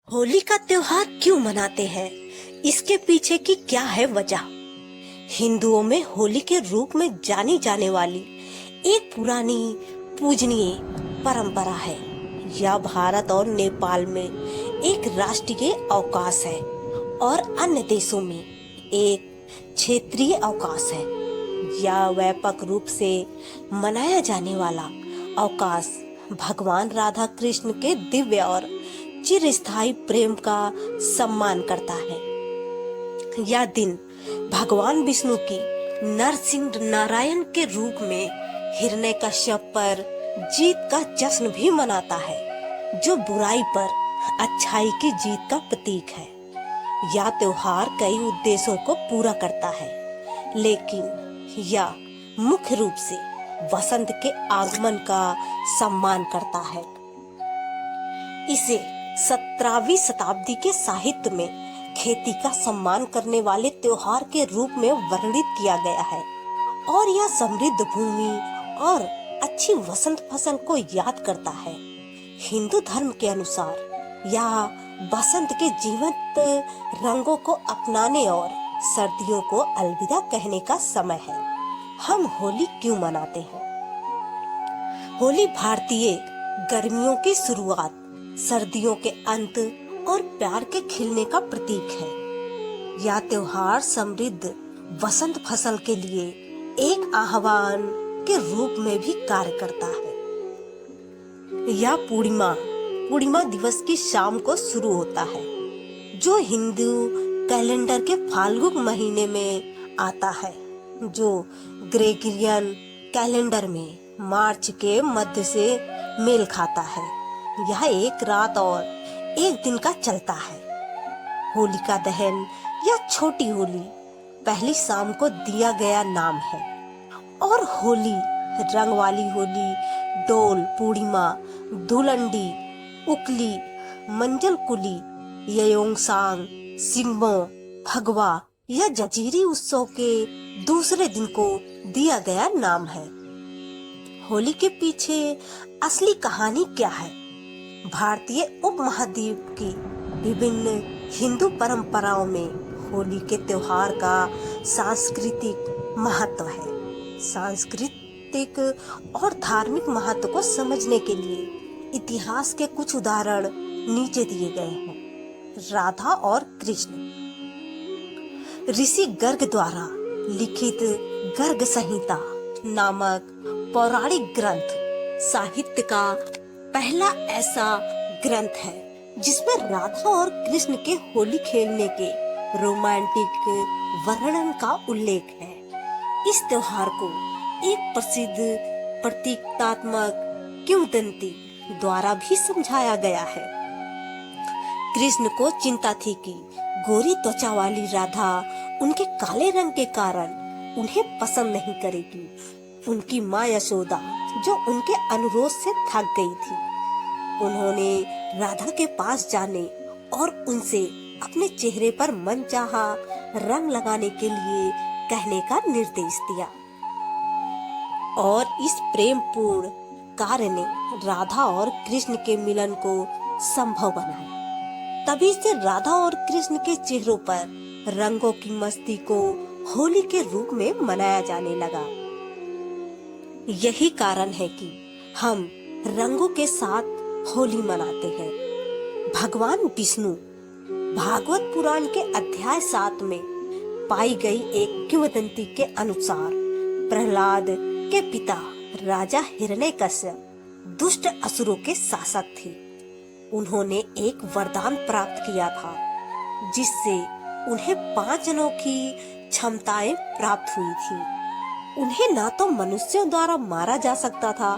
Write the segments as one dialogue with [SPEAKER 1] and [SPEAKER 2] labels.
[SPEAKER 1] होली का त्योहार क्यों मनाते हैं? इसके पीछे की क्या है वजह? हिंदुओं में होली के रूप में जानी जाने वाली एक पुरानी पूजनीय परंपरा है। यह भारत और नेपाल में एक राष्ट्रीय अवकाश है और अन्य देशों में एक क्षेत्रीय अवकाश है। यह व्यापक रूप से मनाया जाने वाला अवकाश भगवान राधा कृष्ण के दिव्य और चिरस्थायी प्रेम का सम्मान करता है। यह दिन भगवान विष्णु की नरसिंह नारायण के रूप में हिरण्यकश्यप पर जीत का जश्न भी मनाता है, जो बुराई पर अच्छाई की जीत का प्रतीक है। यह त्योहार कई उद्देश्यों को पूरा करता है, लेकिन यह मुख्य रूप से वसंत के आगमन का सम्मान करता है। इसे 17वीं शताब्दी के साहित्य में खेती का सम्मान करने वाले त्योहार के रूप में वर्णित किया गया है और यह समृद्ध भूमि और अच्छी वसंत फसल को याद करता है। हिंदू धर्म के अनुसार यह बसंत के जीवंत रंगों को अपनाने और सर्दियों को अलविदा कहने का समय है। हम होली क्यों मनाते हैं? होली भारतीय गर्मियों की शुरुआत, सर्दियों के अंत और प्यार के खिलने का प्रतीक है। यह त्योहार समृद्ध वसंत फसल के लिए एक आह्वान के रूप में भी कार्य करता है। यह पूर्णिमा दिवस की शाम को शुरू होता है, जो हिंदू कैलेंडर के फाल्गुन महीने में आता है, जो ग्रेगोरियन कैलेंडर में मार्च के मध्य से मेल खाता है। यह एक रात और एक दिन का चलता है। होलिका दहन या छोटी होली पहली शाम को दिया गया नाम है और होली, रंग वाली होली, डोल पूर्णिमा, धुलंडी, उकली, मंजल कुली, ययोंगसांग, सिंगमो, फगवा या जजीरी उत्सव के दूसरे दिन को दिया गया नाम है। होली के पीछे असली कहानी क्या है? भारतीय उपमहाद्वीप की विभिन्न हिंदू परंपराओं में होली के त्योहार का सांस्कृतिक महत्व है। सांस्कृतिक और धार्मिक महत्व को समझने के लिए इतिहास के कुछ उदाहरण नीचे दिए गए हैं। राधा और कृष्ण। ऋषि गर्ग द्वारा लिखित गर्ग संहिता नामक पौराणिक ग्रंथ साहित्य का पहला ऐसा ग्रंथ है जिसमें राधा और कृष्ण के होली खेलने के रोमांटिक वर्णन का उल्लेख है। इस त्योहार को एक प्रसिद्ध प्रतीकात्मक किंवदंती द्वारा भी समझाया गया है। कृष्ण को चिंता थी कि गोरी त्वचा वाली राधा उनके काले रंग के कारण उन्हें पसंद नहीं करेगी। उनकी माँ यशोदा, जो उनके अनुरोध से थक गई थी, उन्होंने राधा के पास जाने और उनसे अपने चेहरे पर मनचाहा रंग लगाने के लिए कहने का निर्देश दिया और इस प्रेमपूर्ण कार्य ने राधा और कृष्ण के मिलन को संभव बनाया। तभी से राधा और कृष्ण के चेहरों पर रंगों की मस्ती को होली के रूप में मनाया जाने लगा। यही कारण है कि हम रंगों के साथ होली मनाते हैं। भगवान विष्णु भागवत पुराण के अध्याय 7 में पाई गई एक किंवदंती के अनुसार प्रहलाद के पिता राजा हिरण्यकश्यप दुष्ट असुरों के शासक थे। उन्होंने एक वरदान प्राप्त किया था जिससे उन्हें 5 अनोखी क्षमताएं प्राप्त हुई थी। उन्हें ना तो मनुष्यों द्वारा मारा जा सकता था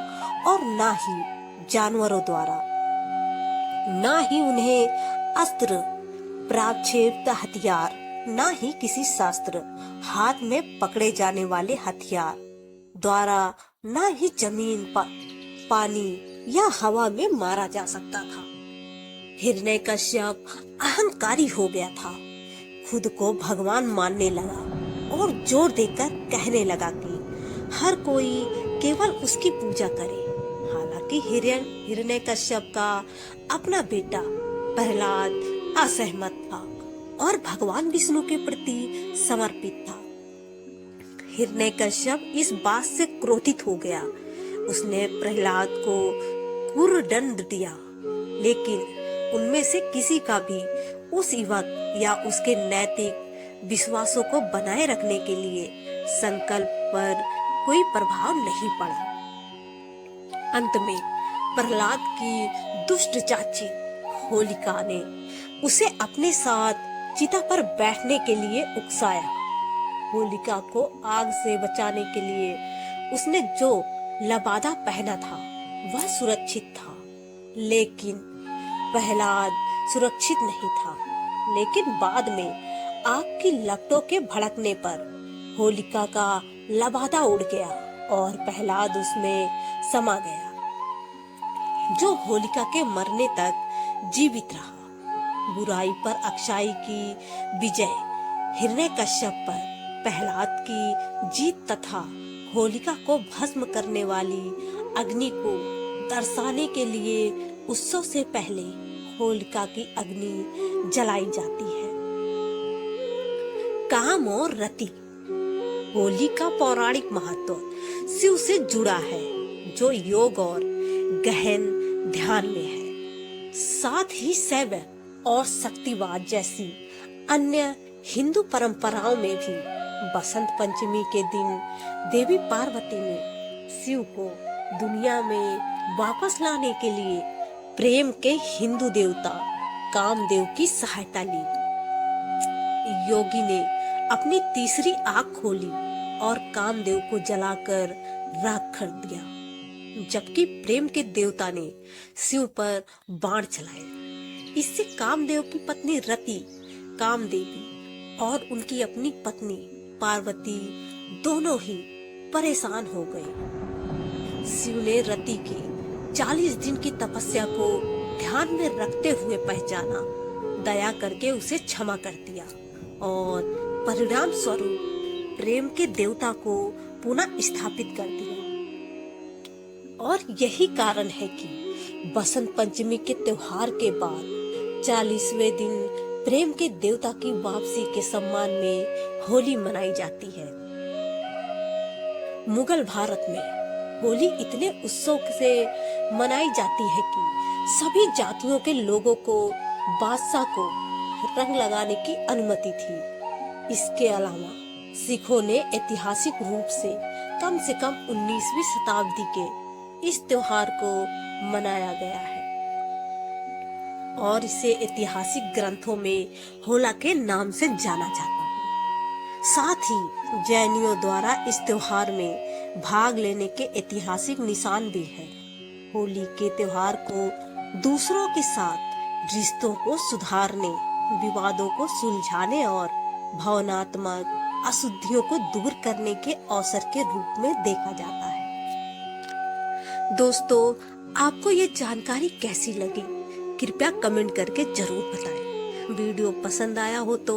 [SPEAKER 1] और ना ही जानवरों द्वारा। ना ही उन्हें अस्त्र, प्राक्षेप्त हथियार, ना ही किसी शस्त्र, हाथ में पकड़े जाने वाले हथियार द्वारा, ना ही जमीन पर, पानी या हवा में मारा जा सकता था। हिरण्यकश्यप अहंकारी हो गया था, खुद को भगवान मानने लगा और जोर देकर कहने लगा कि हर कोई केवल उसकी पूजा करे। हालांकि हिरण्यकश्यप का अपना बेटा प्रहलाद असहमत था और भगवान विष्णु के प्रति समर्पित था। हिरण्यकश्यप इस बात से क्रोधित हो गया। उसने प्रहलाद को क्रूर दंड दिया, लेकिन उनमें से किसी का भी उस युवक या उसके नैतिक विश्वासों को बनाए रखने के लिए संकल्प पर कोई प्रभाव नहीं पड़ा। अंत में प्रहलाद की दुष्ट चाची होलिका ने उसे अपने साथ चिता पर बैठने के लिए उकसाया। होलिका को आग से बचाने के लिए उसने जो लबादा पहना था वह सुरक्षित था, लेकिन प्रहलाद सुरक्षित नहीं था। लेकिन बाद में आग की लपटों के भड़कने पर होलिका का लबादा उड़ गया और प्रहलाद उसमें समा गया, जो होलिका के मरने तक जीवित रहा। बुराई पर अच्छाई की विजय, हिरण्यकश्यप पर प्रहलाद की जीत तथा होलिका को भस्म करने वाली अग्नि को दर्शाने के लिए उत्सव से पहले होलिका की अग्नि जलाई जाती है। काम और रति। होली का पौराणिक महत्व शिव से जुड़ा है, जो योग और गहन ध्यान में है। साथ ही शैव और शक्तिवाद जैसी अन्य हिंदू परंपराओं में भी बसंत पंचमी के दिन देवी पार्वती ने शिव को दुनिया में वापस लाने के लिए प्रेम के हिंदू देवता कामदेव की सहायता ली। योगी ने अपनी तीसरी आंख खोली और कामदेव को जलाकर राख कर दिया, जबकि प्रेम के देवता ने शिव पर बाण चलाए। इससे कामदेव की पत्नी रति, कामदेवी और उनकी अपनी पत्नी पार्वती दोनों ही परेशान हो गए। शिव ने रति की 40 दिन की तपस्या को ध्यान में रखते हुए पहचाना, दया करके उसे क्षमा कर दिया और परिणाम स्वरूप प्रेम के देवता को पुनः स्थापित कर दिया। और यही कारण है कि बसंत पंचमी के त्योहार के बाद 40वें दिन प्रेम के देवता की वापसी के सम्मान में होली मनाई जाती है। मुगल भारत में होली इतने उत्सव से मनाई जाती है कि सभी जातियों के लोगों को बादशाह को रंग लगाने की अनुमति थी। इसके अलावा सिखों ने ऐतिहासिक रूप से कम 19वीं शताब्दी के इस त्योहार को मनाया गया है और इसे ऐतिहासिक ग्रंथों में होला के नाम से जाना जाता है। साथ ही जैनियों द्वारा इस त्योहार में भाग लेने के ऐतिहासिक निशान भी है। होली के त्योहार को दूसरों के साथ रिश्तों को सुधारने, विवादों को सुलझाने और भावनात्मक अशुद्धियों को दूर करने के अवसर के रूप में देखा जाता है। दोस्तों, आपको ये जानकारी कैसी लगी? कृपया कमेंट करके जरूर बताएं। वीडियो पसंद आया हो तो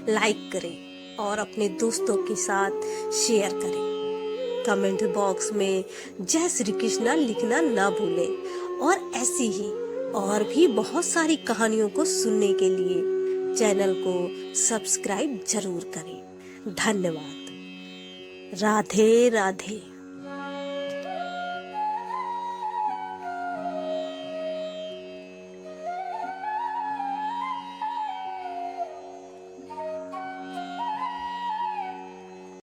[SPEAKER 1] लाइक करें और अपने दोस्तों के साथ शेयर करें। कमेंट बॉक्स में जय श्री कृष्णा लिखना ना भूलें और ऐसी ही और भी बहुत सारी कहानियों को सुनने के लिए चैनल को सब्सक्राइब जरूर करें। धन्यवाद। राधे राधे।